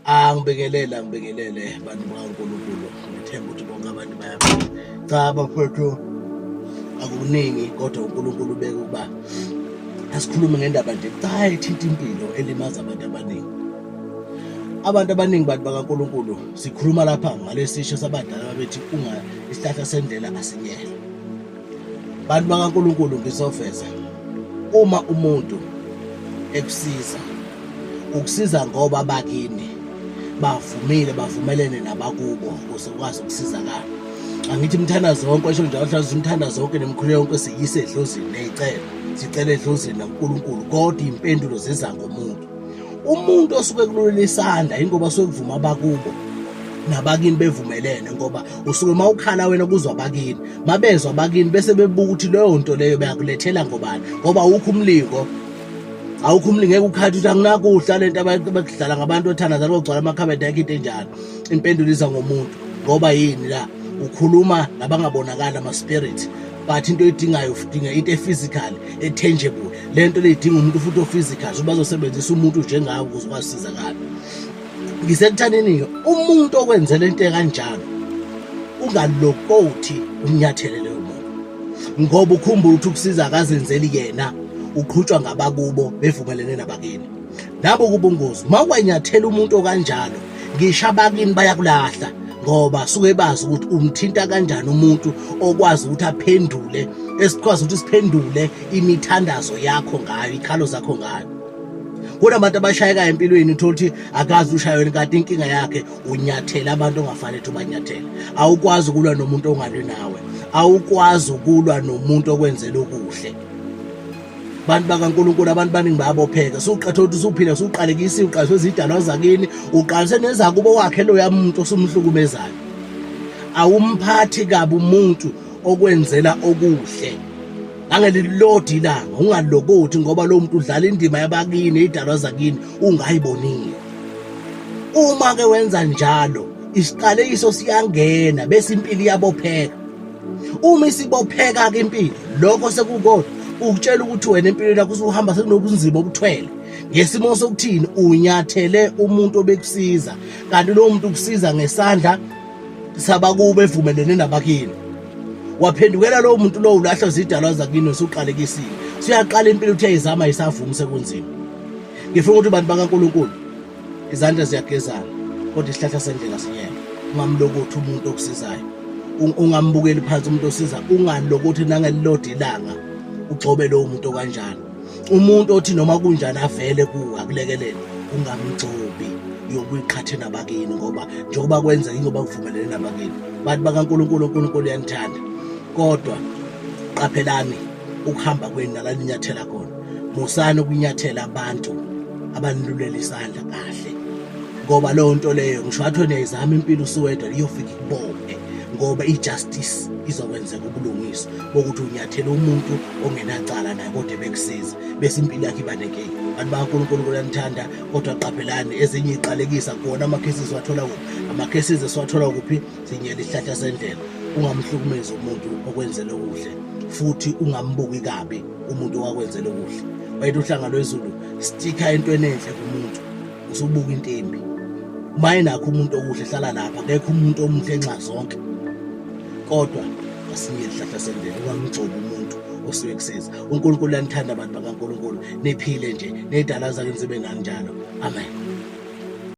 Ngibingelele bantu bakaNkulunkulu. Ngithemba ukuthi bonke abantu bayaphila. Cha bafethu akuningi kodwa uNkulunkulu ubeka ukuba asikhulume ngendaba nje bucayi ethinta impilo elimaza abantu abaningi. Abantu abaningi bantu bakaNkulunkulu sikhuluma lapha ngalesi sisho sabadala babethi isihlahla sendlela asinyele. Bantu bakaNkulunkulu ngizofeza uma umuntu ekusiza ukusiza ngoba bakini bavumelene nabakubo ukuze ukwazi ukusizakala. Angithi mthanda zonke esho njalo mhlawumbe imthanda zonke nemkhulu yonke siyise edlozini neyicela sicela edlozini naNkulunkulu kodwa impendulo ziza ngomuntu. Umuntu osuke kulula isandla ingoba sokuvuma abakubo nabakini bevumelene ngoba usuke mawukhala wena kuzwa abakini mabezwa abakini bese bebuka ukuthi leyo nto leyo bayakulethela ngobani ngoba awukho umlingo. Awukho umlingo ngeke ukhathi ukuthi anginakudla lento abakudlala ngabantu othandaza lokugcwala amakhabethe yakhe into enjalo. Impendulo iza ngomuntu ngoba yini la ukhuluma nabangabonakala ama-spirit but into edingayo udinga into e-physical e-tangible. Lento leyidinga umuntu futhi o-physical so bazosebenzisa umuntu njengawo ukuze ukwazi. Ngisekuthanini-ke umuntu okwenzela into ekanjalo ungalokothi umnyathele leyo muntu ngoba ukhumbula ukuthi ukusiza akazenzeli yena uqhutshwa ngabakubo bevumelene nabakini. Nabo kubungozi mawukanyathela umuntu okanjalo ngisho abakini bayakulahla ngoba suke bazi ukuthi umthinta kanjani umuntu okwazi ukuthi aphendule esikwazi ukuthi siphendule imithandazo yakho ngayo ikhalo zakho ngayo. Kunabantu abashayekayo empilweni uthola ukuthi akazi ushayweni kanti inkinga yakhe unyathela abantu ongafanele ubanyathele. Awukwazi ukulwa nomuntu ongalwi nawe, awukwazi ukulwa nomuntu okwenzela okuhle. Bantu bakaNkulunkulu abantu baningi bayabopheka suqethe ukuthi usuphila suqalekisiwe uqaliswe izidalwa zakini uqalise nezakubo wakhe loya muntu osumhlukumezayo. Awumphathi kabi umuntu okwenzela okuhle angelilodi ilanga ungalokothi ngoba lo muntu udlala indima yabakini idalwa zakini ungayibonile. Uma ke wenza njalo isiqalekiso siyangena bese impilo iyabopheka. Uma isibopheka ke impilo lokho sekukodwa ukutshela ukuthi wena empilweni yakho usuhamba sekunobunzima obuthwele ngesimo sokuthini unyathele umuntu obekusiza kanti lo muntu ukusiza ngesandla sabakube evumelene nabakini. Waphendukela lo muntu lo ulahla izidalwa zakini usuqalekisiwe. Siyaqala impilo uthi ayizama isavuma sekunzima. Ngifuna ukuthi abantu bakaNkulunkulu izandla ziyagezana kodwa isihlahla sendlela sinyela. Ungamlokothi umuntu okusizayo. Ungambukeli phansi umuntu osiza ungalokothi nangelilodi ilanga ugcobe lo muntu kanjalo. Umuntu othi noma kunjani avele kuwe akulekelele ungamgcobi yokuyiqhathe nabakini ngoba njengoba kwenza ingoba kuvumelene nabakini. Bantu bakaNkulunkulu uNkulunkulu uyanithanda kodwa qaphelani ukuhamba kwenu nala ninyathela khona. Musani ukunyathela abantu abanilulela isandla kahle ngoba leyo nto leyo ngisho wathi niyayizama impilo usuwedwa iyofika ikubophe ngoba ijustice izokwenzeka ubulungiswa bokuthi unyathele umuntu ongenacala naye kodwa bekusiza bese impilo yakhe ibanekeke. Bantu bakaNkulunkulu uyanithanda kodwa qaphelani ezinye iqalekisa kuona ama-cases wathola kuphi ama-cases esiwathola kuphi sinyela isihlahla sendlela. Ungamhlukumezi umuntu okwenzela okuhle futhi ungambuki kabi umuntu owakwenzela okuhle. Bayithu uhlanga lwezulu stika entweni enhle kumuntu usubuka into embi. Uma enakho umuntu okuhle hlala lapha akekho umuntu omuhle enxa zonke kodwa asinyele isihlahla sendlela ungamgcobi umuntu osuke kusiza. uNkulunkulu uyanithanda abantu bakaNkulunkulu niphile nje nedala zakhe nizibe nani njalo. Amen.